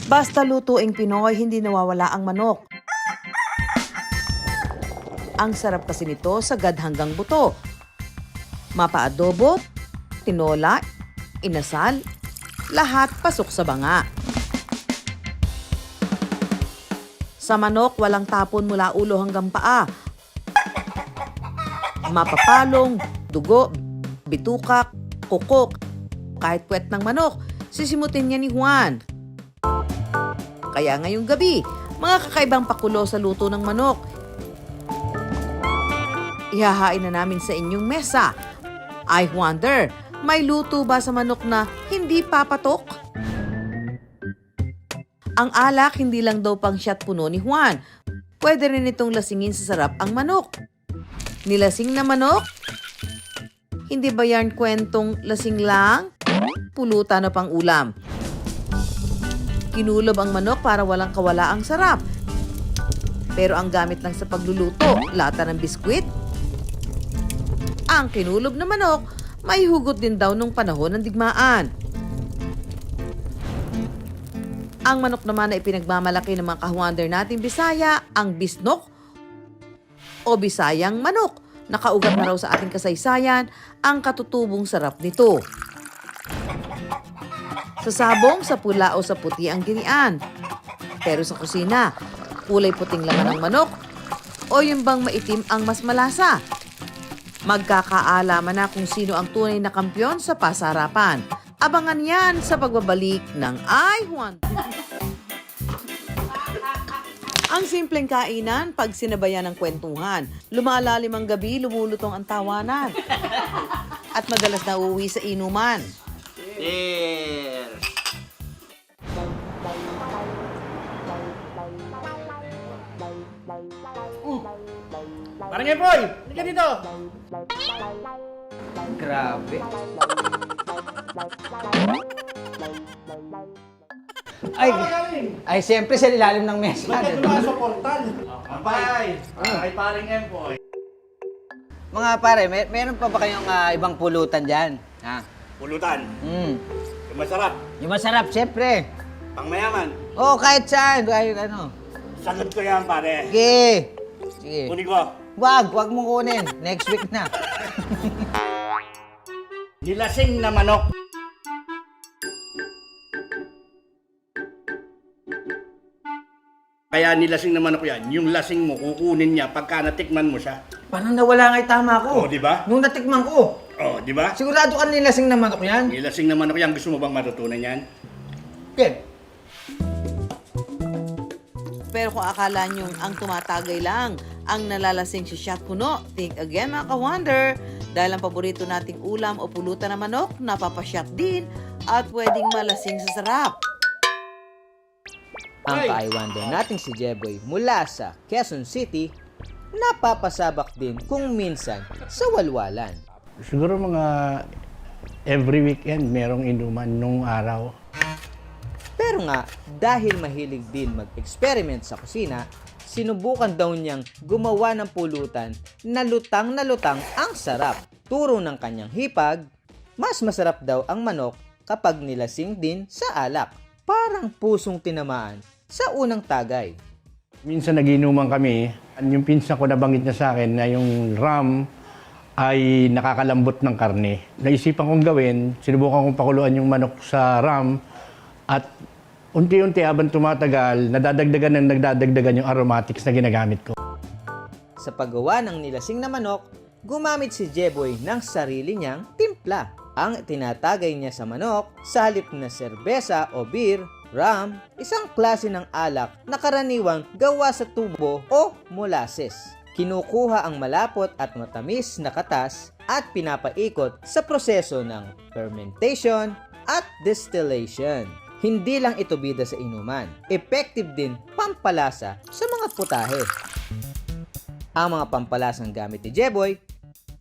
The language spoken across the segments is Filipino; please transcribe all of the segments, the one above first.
Basta lutuing Pinoy, hindi nawawala ang manok. Ang sarap kasi nito sagad hanggang buto. Mapa-adobo, tinola, inasal, lahat pasok sa banga. Sa manok, walang tapon mula ulo hanggang paa. Mapapalong, dugo, bitukak, kukok. Kahit puwet ng manok, sisimutin niya ni Juan. Kaya ngayong gabi, mga kakaibang pakulo sa luto ng manok. Ihahain na namin sa inyong mesa. I wonder, may luto ba sa manok na hindi papatok? Ang alak hindi lang daw pang shot puno ni Juan. Pwede rin itong lasingin sa sarap ang manok. Nilasing na manok? Hindi ba yan kwentong lasing lang? Pulutan na pang ulam. Kinulob ang manok para walang kawala ang sarap. Pero ang gamit lang sa pagluluto, lata ng biskwit. Ang kinulob na manok, may hugot din daw nung panahon ng digmaan. Ang manok naman na ipinagmamalaki ng mga kahuander nating Bisaya, ang bisnok o Bisayang manok. Nakaugat na raw sa ating kasaysayan ang katutubong sarap nito. Sa sabong, sa pula o sa puti ang ginian. Pero sa kusina, kulay puting laman ng manok o yung bang maitim ang mas malasa. Magkakaalaman na kung sino ang tunay na kampiyon sa pasarapan. Abangan yan sa pagbabalik ng I Want. Ang simpleng kainan, pag sinabayan ng kwentuhan, lumalalim ang gabi, lumulutong ang tawanan. At madalas na uuwi sa inuman. Cheers! Parang Epoy! Halika dito! Grabe. Ay, siyempre sa ilalim ng mesa. Bakit naman sa portal? Ampay! Ay, paring Empoy. Mga pare, meron pa ba kayong ibang pulutan dyan? Ha? Pulutan. Yung masarap. Yung masarap, siyempre. Pangmayaman. Oo, kahit saan. Kahit ano. Sagot ko yan, pare. Sige. Sige. Kunin ko. Wag mo kunin. Next week na. Nilasing na manok. Kaya nilasing na manok yan. Yung lasing mo, kukunin niya pagka natikman mo siya. Parang nawala nga yung tama ko. Oo, di ba? Nung natikman ko. Oh, di ba? Sigurado ka nilasing na manok yan? Nilasing na manok yan. Gusto mo bang matutunan yan? Okay. Pero kung akala nyo ang tumatagay lang, ang nalalasing si Shot Puno, think again mga ka-wonder. Dahil ang paborito nating ulam o pulutan na manok, napapasyat din at pwedeng malasing sa sarap. Ang ka-I-wonder nating si Jeboy mula sa Quezon City, napapasabak din kung minsan sa walwalan. Siguro mga every weekend merong inuman nung araw. Pero nga, dahil mahilig din mag-experiment sa kusina, sinubukan daw niyang gumawa ng pulutan na lutang ang sarap. Turo ng kanyang hipag, mas masarap daw ang manok kapag nilasing din sa alak. Parang pusong tinamaan sa unang tagay. Minsan nagiinuman kami, yung pinsan ko nabanggit niya sa akin na yung ram ay nakakalambot ng karne. Naisipan kong gawin, sinubukan kong pakuluan yung manok sa ram at unti-unti habang tumatagal, nagdadagdagan yung aromatics na ginagamit ko. Sa paggawa ng nilasing na manok, gumamit si Jeboy ng sarili niyang timpla. Ang tinatagay niya sa manok, sa halip na serbesa o beer, rum, isang klase ng alak na karaniwang gawa sa tubo o molasses. Kinukuha ang malapot at matamis na katas at pinapaikot sa proseso ng fermentation at distillation. Hindi lang ito bida sa inuman, effective din pampalasa sa mga putahe. Ang mga pampalasang gamit ni Jeboy,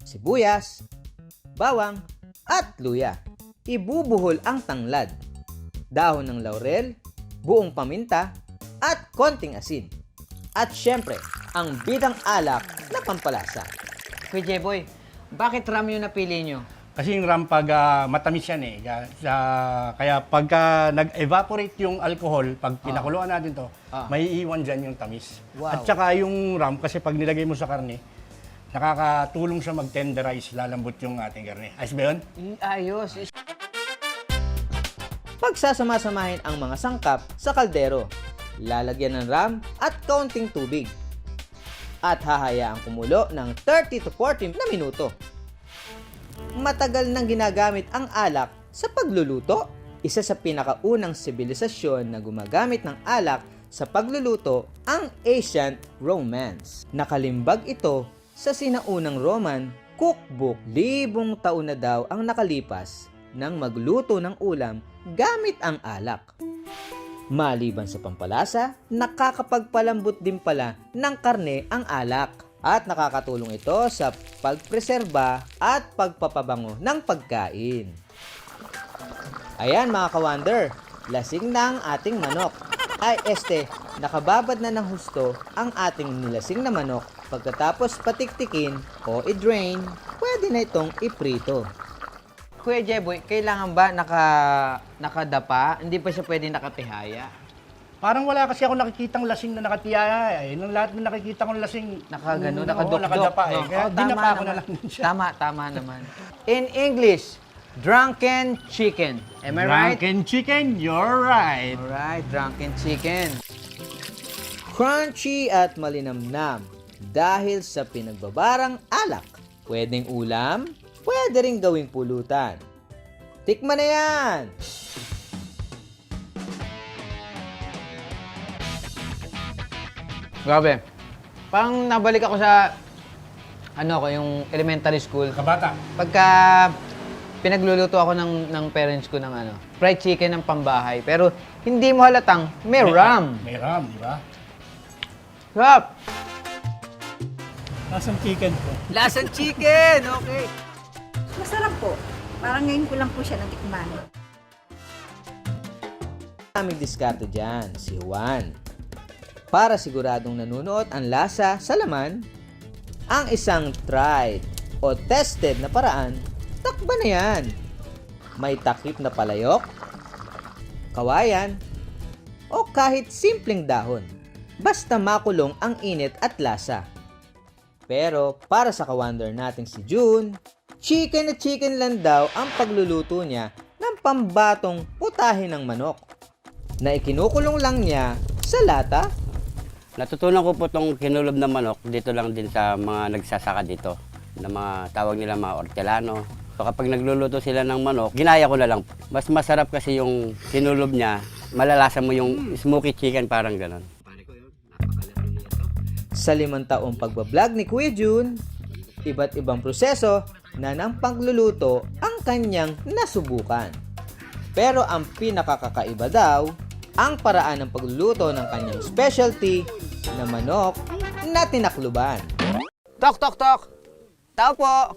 sibuyas, bawang, at luya. Ibubuhol ang tanglad, dahon ng laurel, buong paminta, at konting asin. At syempre, ang bidang alak na pampalasa. Kuya Jeboy, bakit ram yung napili nyo? Kasi yung ram pag matamis yan eh. Kaya pagka nag-evaporate yung alcohol, pag pinakuluan natin to, may iiwan dyan yung tamis. Wow. At saka yung ram, kasi pag nilagay mo sa karne, nakakatulong siya mag-tenderize, lalambot yung ating karne. Ayos ba yun? Ayos. Pagsasama-samahin ang mga sangkap sa kaldero, lalagyan ng ram at kaunting tubig. At hahayaang kumulo ng 30 to 40 na minuto. Matagal nang ginagamit ang alak sa pagluluto. Isa sa pinakaunang sibilisasyon na gumagamit ng alak sa pagluluto ang Ancient Romans. Nakalimbag ito sa sinaunang Roman cookbook. 1,000 taon na daw ang nakalipas nang magluto ng ulam gamit ang alak. Maliban sa pampalasa, nakakapagpalambot din pala ng karne ang alak. At nakakatulong ito sa pagpreserba at pagpapabango ng pagkain. Ayan mga ka-wonder, lasing na ang ating manok. Ay nakababad na ng husto ang ating nilasing na manok. Pagkatapos patiktikin o i-drain, pwede na itong iprito. Kuya Jeboy, kailangan ba nakadapa? Hindi pa siya pwede nakatihaya? Parang wala kasi ako nakikitang lasing na nakatiyaya eh. Nang lahat na nakikita kong lasing, Nakagano, oo, nakadok-dok. nakadapa eh. Kaya Oo, dinapa ko na naman. lang din siya. Tama naman. In English, drunken chicken. Am I right? Drunken chicken, you're right. Alright, drunken chicken. Crunchy at malinamnam dahil sa pinagbabarang alak. Pwedeng ulam, pwede rin gawing pulutan. Tikman na yan! Grabe. Parang nabalik ako sa yung elementary school. Kabata. Pagka pinagluluto ako ng parents ko ng fried chicken ng pambahay. Pero hindi mo halatang may ram. May ram, di ba? Sarap! Lasang chicken po. Lasang chicken! Okay. Masarap po. Parang ngayon ko lang po siya natikman. Aming diskarte dyan, si Juan. Para siguradong nanunuot ang lasa sa laman, ang isang tried o tested na paraan, takba na yan. May takip na palayok, kawayan, o kahit simpleng dahon. Basta makulong ang init at lasa. Pero para sa ka-wonder nating si June, chicken na chicken lang daw ang pagluluto niya ng pambatong putahe ng manok na ikinukulong lang niya sa lata. Natutunan ko po itong kinulob na manok dito lang din sa mga nagsasaka dito, na mga tawag nila mga ortelano. So kapag nagluluto sila ng manok, ginaya ko na lang. Mas masarap kasi yung kinulob niya, malalasa mo yung smoky chicken, parang ganon. Sa 5 taong pagbablog ni Kuya June, iba't ibang proseso na ng pagluluto ang kanyang nasubukan. Pero ang pinakakakaiba daw, ang paraan ng pagluluto ng kanyang specialty na manok na tinakluban. Tok, tok, tok! Tao po!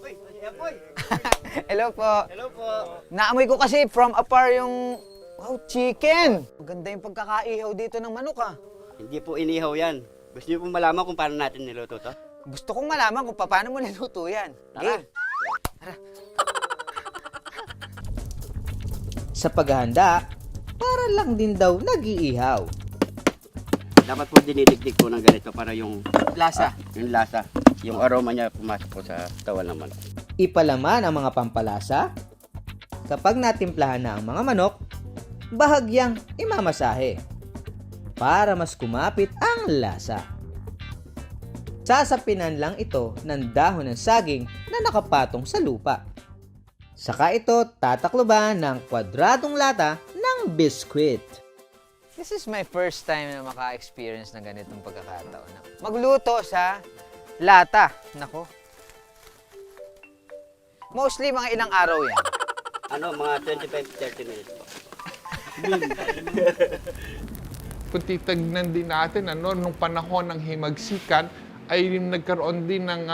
Hello po! Hello po! Naamoy ko kasi from afar yung chicken! Maganda yung pagkakaihaw dito ng manok ah. Hindi po inihaw yan. Gusto niyo po malaman kung paano natin niluto to? Gusto kong malaman kung paano mo niluto yan. Tara. Sa paghahanda, para lang din daw nag-iihaw. Dapat po dinidigdig po ng ganito para yung Lasa. yung lasa, yung aroma niya pumasok po sa katawan ng manok. Ipalaman ang mga pampalasa. Kapag natimplahan na ang mga manok, bahagyang imamasahe para mas kumapit ang lasa. Sasapinan lang ito ng dahon ng saging na nakapatong sa lupa. Saka ito tatakloban ng kwadradong lata ng biskwit. This is my first time na maka-experience ng ganitong pagkakataon. Magluto sa lata. Nako. Mostly mga ilang araw yan. Mga 25-30 minutes po. Kung titignan din natin, nung panahon ng himagsikan, ay nagkaroon din ng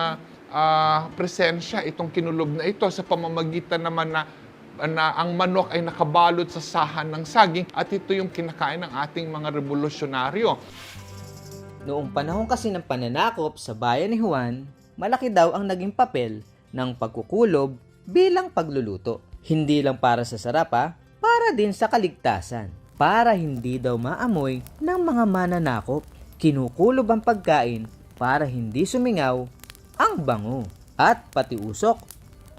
presensya itong kinulob na ito sa pamamagitan naman na ang manok ay nakabalot sa sahan ng saging at ito yung kinakain ng ating mga revolusyonaryo. Noong panahon kasi ng pananakop sa bayan ni Juan, malaki daw ang naging papel ng pagkukulob bilang pagluluto. Hindi lang para sa sarap para din sa kaligtasan. Para hindi daw maamoy ng mga mananakop. Kinukulob ang pagkain para hindi sumingaw ang bango. At pati usok,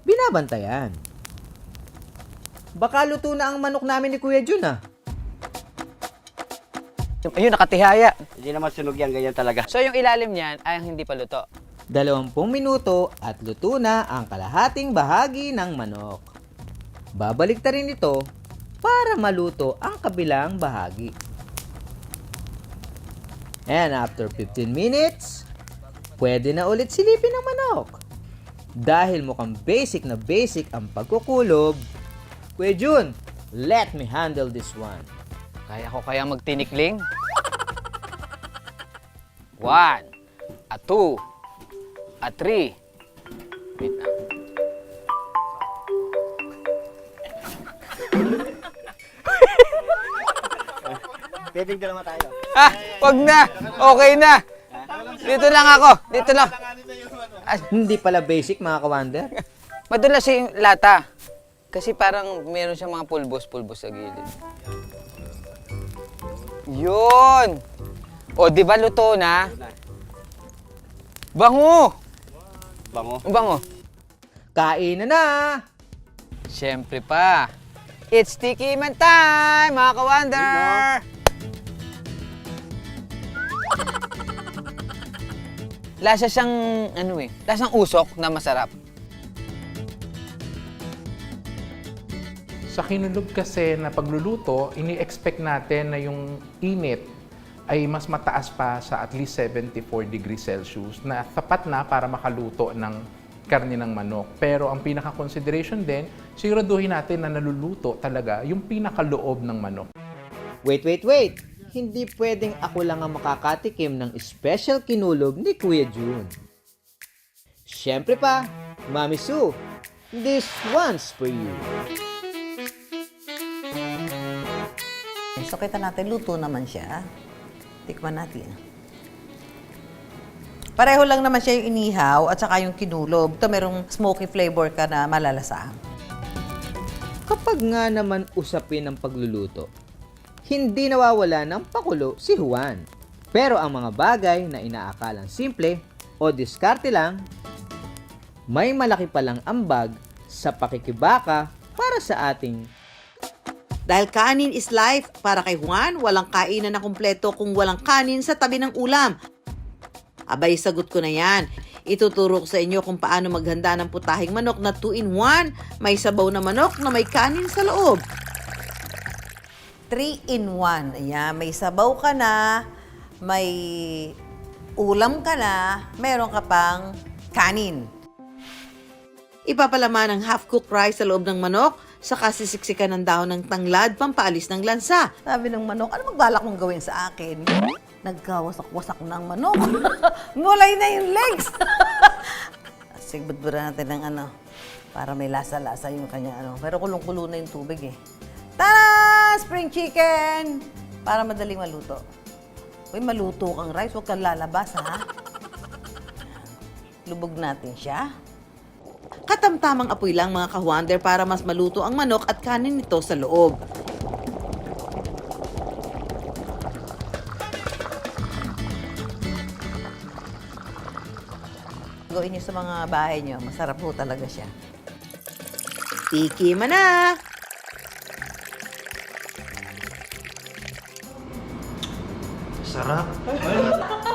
binabantayan. Baka luto na ang manok namin ni Kuya Jun Ayun, nakatihaya. Hindi naman sunog yan, ganyan talaga. So yung ilalim niyan ay ang hindi pa luto. 20 minuto at luto na ang kalahating bahagi ng manok. Babalik ta rin ito para maluto ang kabilang bahagi. And after 15 minutes, pwede na ulit silipin ang manok. Dahil mukhang basic na basic ang pagkukulob, Kuya Jun, let me handle this one. Kaya ko kaya magtinikling? 1, 2, 3. Wait na. Pwedeng dalawa tayo. Wag na! Okay na! Dito lang ako. Dito lang. Hindi pala basic mga kawander. Madulas yung lata. Kasi parang meron siyang mga pulbos-pulbos sa gilid. Yun! O, di ba luto na? Bango! Bango. Bango. Kain na! Siyempre pa. It's Tiki Man time, mga ka-wonder! Lasa siyang, lasang usok na masarap. Sa kinulog kasi na pagluluto, ini-expect natin na yung init ay mas mataas pa sa at least 74 degrees Celsius na sapat na para makaluto ng karne ng manok. Pero ang pinaka-consideration din, siguraduhin natin na naluluto talaga yung pinakaloob ng manok. Wait! Hindi pwedeng ako lang ang makakatikim ng special kinulog ni Kuya Jun. Siyempre pa, Mami Sue, this one's for you. So, kita natin, luto naman siya. Tikman natin. Pareho lang naman siya yung inihaw at saka yung kinulob. Ito, merong smoky flavor ka na malalasa. Kapag nga naman usapin ng pagluluto, hindi nawawala ng pakulo si Juan. Pero ang mga bagay na inaakalang simple o diskarte lang, may malaki palang ambag sa pakikibaka para sa ating. Dahil kanin is life, para kay Juan, walang kainan na kumpleto kung walang kanin sa tabi ng ulam. Abay, sagot ko na yan. Ituturo ko sa inyo kung paano maghanda ng putahing manok na 2-in-1. May sabaw na manok na may kanin sa loob. 3-in-1. Ayan, may sabaw ka na, may ulam ka na, meron ka pang kanin. Ipapalaman ng half-cooked rice sa loob ng manok, saka sisiksikan ng dahon ng tanglad, pampaalis ng lansa. Sabi ng manok, ano magbalak mong gawin sa akin? Nagkawasak-wasak ng manok. Mulay na yung legs. Sigbudbura natin ng para may lasa-lasa yung kanya Pero kulong-kulo na yung tubig Tada! Spring chicken! Para madaling maluto. Uy, maluto kang rice, huwag kang lalabas, ha? Lubog natin siya. Katamtamang apoy lang mga ka-wonder para mas maluto ang manok at kanin nito sa loob. Gawin niyo sa mga bahay niyo, masarap po talaga siya. Tiki man na! Sarap.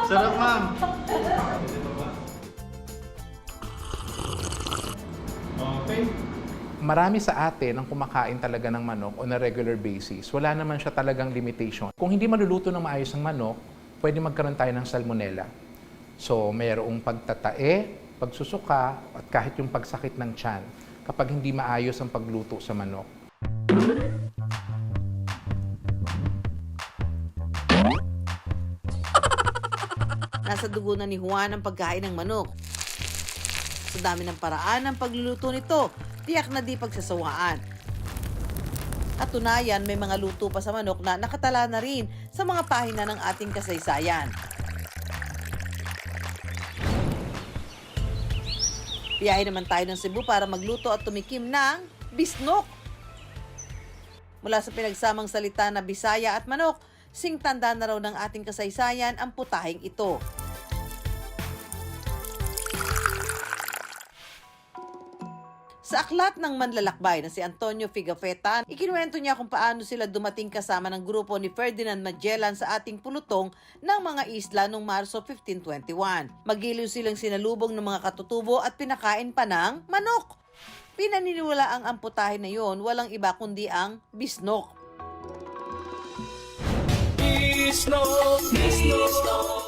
Sarap, ma'am. Marami sa atin ang kumakain talaga ng manok on a regular basis. Wala naman siya talagang limitation. Kung hindi maluluto ng maayos ang manok, pwede magkaroon tayo ng salmonella. So, mayroong pagtatae, pagsusuka, at kahit yung pagsakit ng tiyan kapag hindi maayos ang pagluto sa manok. Nasa dugo na ni Juan ang pagkain ng manok. Sa dami ng paraan ng pagluluto nito, tiyak na di pagsasawaan. At tunayan, may mga luto pa sa manok na nakatala na rin sa mga pahina ng ating kasaysayan. Biyahe naman tayo ng Cebu para magluto at tumikim ng bisnok. Mula sa pinagsamang salita na Bisaya at manok, singtanda na raw ng ating kasaysayan ang putahing ito. Sa aklat ng manlalakbay na si Antonio Figafetta, ikinuwento niya kung paano sila dumating kasama ng grupo ni Ferdinand Magellan sa ating pulutong ng mga isla noong Marso 1521. Magiliw silang sinalubong ng mga katutubo at pinakain pa ng manok. Pinaniniwalaang ang putahe na yon walang iba kundi ang bisnok.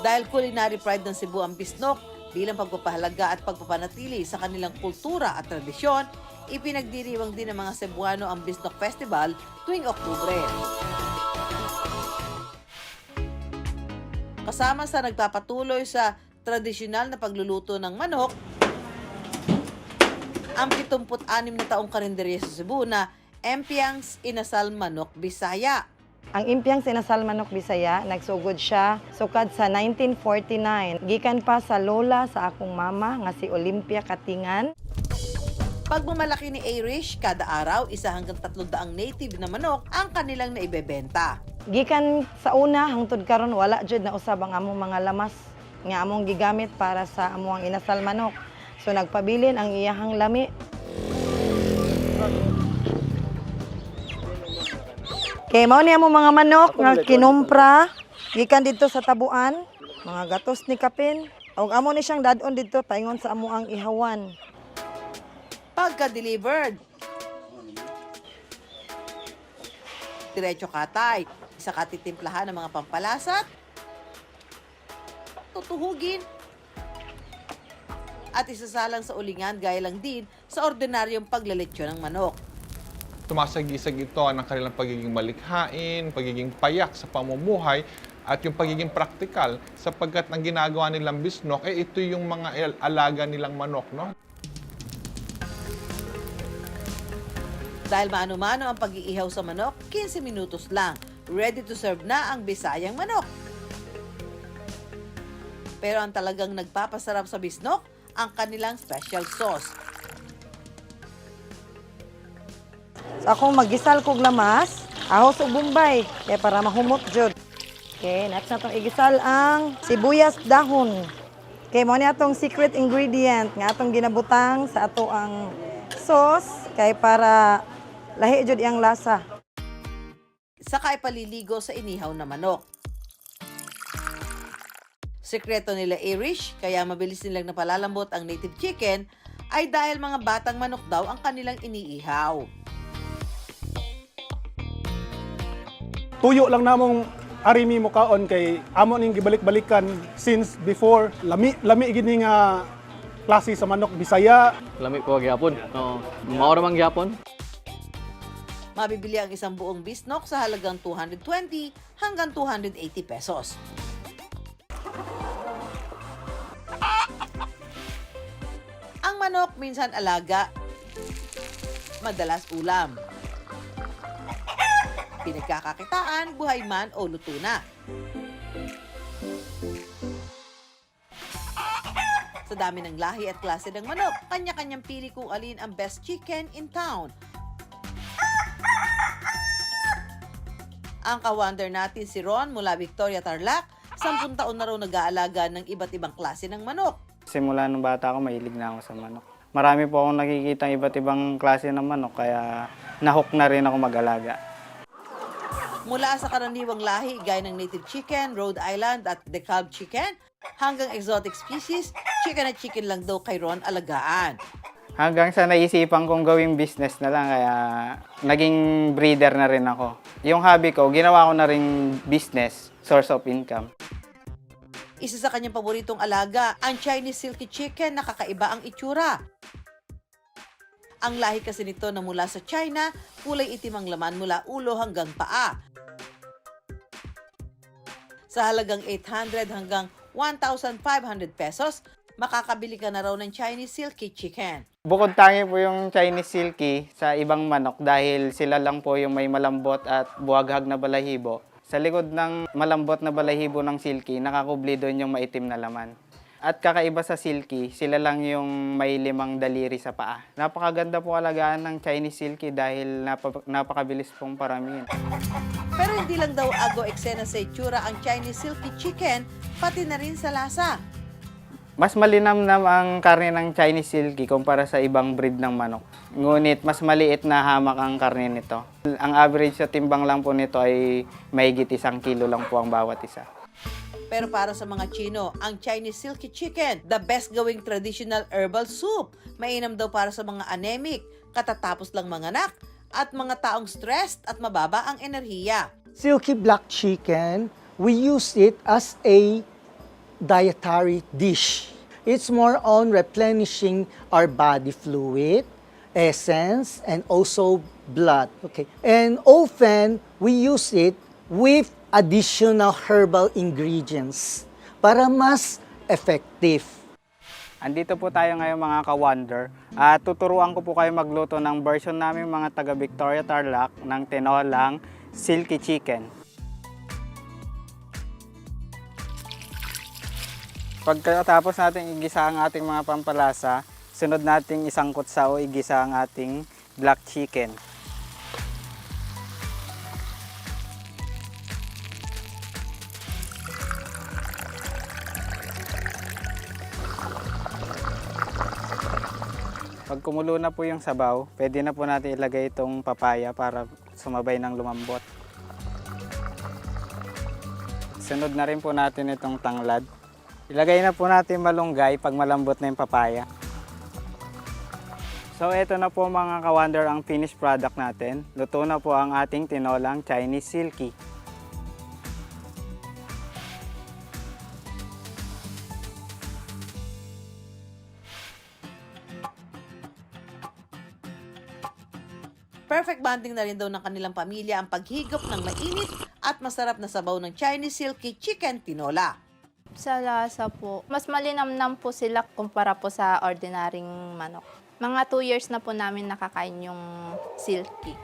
Dahil culinary pride ng Cebu ang bisnok, bilang pagpapahalaga at pagpapanatili sa kanilang kultura at tradisyon, ipinagdiriwang din ng mga Cebuano ang Bisnok Festival tuwing Oktubre. Kasama sa nagpapatuloy sa tradisyonal na pagluluto ng manok, ang 76 na taong karinderya sa Cebu na Empiang's Inasal Manok Bisaya. Ang Impiang Sinasal Manok Bisaya, nagsugod siya sukad sa 1949. Gikan pa sa lola sa akong mama nga si Olympia Katingan. Pagmamalaki ni Irish, kada araw, 1 hanggang 300 native na manok ang kanilang naibebenta. Gikan sa una hangtod karon wala jud na usab ang among mga lamas nga among gigamit para sa among inasal manok. So nagpabilin ang iyahang lami. Kay mao ni among mga manok nga kinumpra gikan dito sa tabuan, mga gatos ni kapin. Og amo ni siyang dadon dito paingon sa amo ang ihawan. Pagka-delivered, diretso katay, isa katitimplahan ng mga pampalasat, tutuhugin, at isasalang sa ulingan gaya lang din sa ordinaryong paglaletsyo ng manok. Tumasagisag ito ng kanilang pagiging malikhain, pagiging payak sa pamumuhay, at yung pagiging praktikal sapagkat ang ginagawa nilang bisnok, ito yung mga alaga nilang manok, no? Dahil maano-mano ang pag-iihaw sa manok, 15 minutos lang. Ready to serve na ang Bisayang manok. Pero ang talagang nagpapasarap sa bisnok, ang kanilang special sauce. So akong magisal kog lamas, ahos ug bombay, kaya para mahumot jud. Okay, next na itong igisal ang sibuyas dahon. Okay, mo ni atong secret ingredient nga atong ginabutang sa ato ang sauce kay para lahi jud iyang lasa. Saka ipaliligo sa inihaw na manok. Sekreto nila Irish, kaya mabilis nilang napalalambot ang native chicken, ay dahil mga batang manok daw ang kanilang iniihaw. Tuyo lang namong arimi mo kaon kay amo ning gibalik-balikan since before lami gini nga klase sa manok Bisaya. Lami po gyapon. Oo. Mao ra man gyapon. Mabibili ang isang buong bisnok sa halagang 220 hanggang 280 pesos. Ang manok minsan alaga, madalas ulam. Pinagkakakitaan, buhay man o luto na. Sa dami ng lahi at klase ng manok, kanya-kanyang pili kung alin ang best chicken in town. Ang ka-wonder natin si Ron mula Victoria, Tarlac, 10 taon na raw nag-aalaga ng iba't ibang klase ng manok. Simula nung bata ako, mahilig na ako sa manok. Marami po akong nakikita iba't ibang klase ng manok, kaya nahook na rin ako mag-alaga. Mula sa karaniwang lahi gaya ng native chicken, Rhode Island at DeKalb chicken, hanggang exotic species, chicken at chicken lang daw kay Ron alagaan. Hanggang sa naisipan kong gawing business na lang, kaya naging breeder na rin ako. Yung hobby ko, ginawa ko na rin business, source of income. Isa sa kanyang paboritong alaga, ang Chinese silky chicken na kakaiba ang itsura. Ang lahi kasi nito na mula sa China, kulay itim ang laman mula ulo hanggang paa. Sa halagang 800 hanggang 1,500 pesos, makakabili ka na raw ng Chinese silky chicken. Bukod tangi po yung Chinese silky sa ibang manok dahil sila lang po yung may malambot at buhaghag na balahibo. Sa likod ng malambot na balahibo ng silky, nakakubli doon yung maitim na laman. At kakaiba sa silky, sila lang yung may 5 daliri sa paa. Napakaganda po alagaan ng Chinese silky dahil napakabilis pong paramihin. Pero hindi lang daw ago eksena sa itsura ang Chinese silky chicken, pati na rin sa lasa. Mas malinamnam ang karne ng Chinese silky kumpara sa ibang breed ng manok. Ngunit mas maliit na hamak ang karne nito. Ang average sa timbang lang po nito ay mahigit 1 kilo lang po ang bawat isa. Pero para sa mga Chino, ang Chinese silky chicken, the best gawing traditional herbal soup. Mainam daw para sa mga anemic, katatapos lang manganak, at mga taong stressed at mababa ang enerhiya. Silky black chicken, we use it as a dietary dish. It's more on replenishing our body fluid, essence, and also blood. Okay. And often, we use it with additional herbal ingredients para mas effective. Andito po tayo ngayon mga ka-wonder at tuturuan ko po kayo magluto ng version namin mga taga Victoria Tarlac ng tinolang silky chicken. Pagkatapos natin igisa ang ating mga pampalasa, sunod nating isangkot sa o igisa ang ating black chicken. Pag kumulo na po yung sabaw, pwede na po natin ilagay itong papaya para sumabay ng lumambot. Sunod na rin po natin itong tanglad. Ilagay na po natin malunggay pag malambot na yung papaya. So ito na po mga ka-wonder ang finished product natin. Luto na po ang ating tinolang Chinese silky. Perfect bonding na rin daw ng kanilang pamilya ang paghigop ng mainit at masarap na sabaw ng Chinese silky chicken tinola. Sa lasa po, mas malinamnam po sila kumpara po sa ordinaryong manok. Mga 2 years na po namin nakakain yung silky.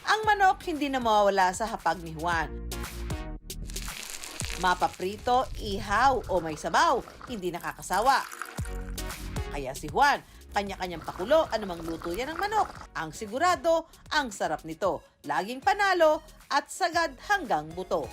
Ang manok hindi na mawawala sa hapag ni Juan. Mapaprito, ihaw o may sabaw, hindi nakakasawa. Kaya si Juan, kanya-kanyang pakulo anumang luto yan ng manok. Ang sigurado, ang sarap nito. Laging panalo at sagad hanggang buto.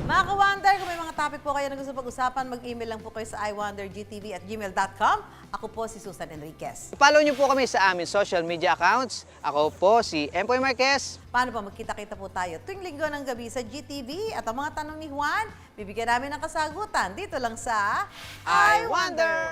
Mga ka-wonder, kung may mga topic po kayo na gusto pag-usapan, mag-email lang po kayo sa iwondergtv@gmail.com. Ako po si Susan Enriquez. Follow niyo po kami sa aming social media accounts. Ako po si Empoy Marquez. Paano pa magkita-kita po tayo tuwing linggo ng gabi sa GTV at ang mga tanong ni Juan, bibigyan namin ng kasagutan dito lang sa I Wonder!